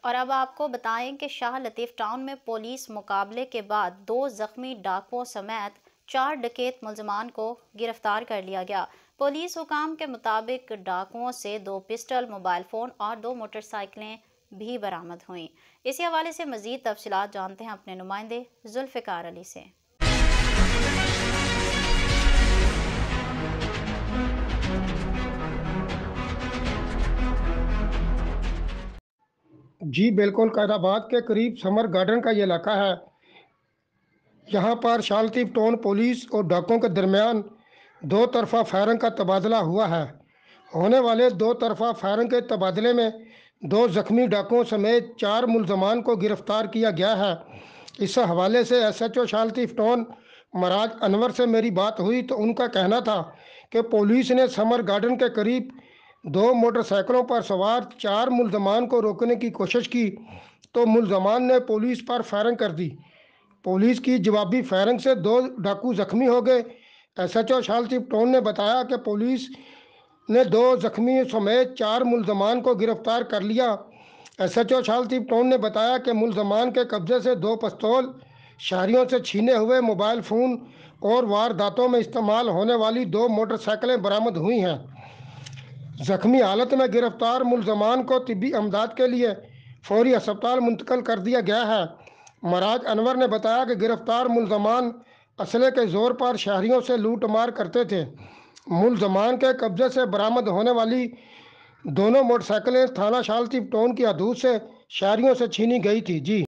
और अब आपको बताएं कि शाह लतीफ़ टाउन में पुलिस मुकाबले के बाद 2 जख्मी डाकुओं समेत 4 डकैत मुलजमान को गिरफ्तार कर लिया गया। पुलिस हुकाम के मुताबिक डाकुओं से 2 पिस्टल, मोबाइल फ़ोन और 2 मोटरसाइकिलें भी बरामद हुई। इसी हवाले से मज़ीद तफसीलात जानते हैं अपने नुमाइंदे जुल्फ़िकार अली से। जी बिल्कुल, कैदाबाद के करीब समर गार्डन का ये इलाका है। यहाँ पर शाह लतीफ़ टाउन पुलिस और डाकुओं के दरमियान दो तरफा फायरिंग का तबादला हुआ है। होने वाले दो तरफा फायरिंग के तबादले में 2 जख्मी डाकुओं समेत 4 मुलजमान को गिरफ्तार किया गया है। इस हवाले से SHO शाह लतीफ़ टाउन महाराज अनवर से मेरी बात हुई तो उनका कहना था कि पुलिस ने समर गार्डन के करीब 2 मोटरसाइकिलों पर सवार 4 मुलजमान को रोकने की कोशिश की तो मुलजमान ने पुलिस पर फायरिंग कर दी। पुलिस की जवाबी फायरिंग से 2 डाकू जख्मी हो गए। SHO शाह लतीफ़ टाउन ने बताया कि पुलिस ने 2 जख्मी समेत 4 मुलजमान को गिरफ्तार कर लिया। SHO शाह लतीफ़ टाउन ने बताया कि मुलजमान के कब्जे से 2 पिस्तौल, शहरियों से छीने हुए मोबाइल फ़ोन और वारदातों में इस्तेमाल होने वाली 2 मोटरसाइकिलें बरामद हुई हैं। जख्मी हालत में गिरफ्तार मुलजमान को तिब्बी अमदाद के लिए फौरी अस्पताल मुंतकिल कर दिया गया है। महाराज अनवर ने बताया कि गिरफ्तार मुलजमान असले के जोर पर शहरियों से लूट मार करते थे। मुलजमान के कब्जे से बरामद होने वाली दोनों मोटरसाइकिलें थाना शाह लतीफ़ टाउन की हदूद से शहरियों से छीनी गई थी। जी।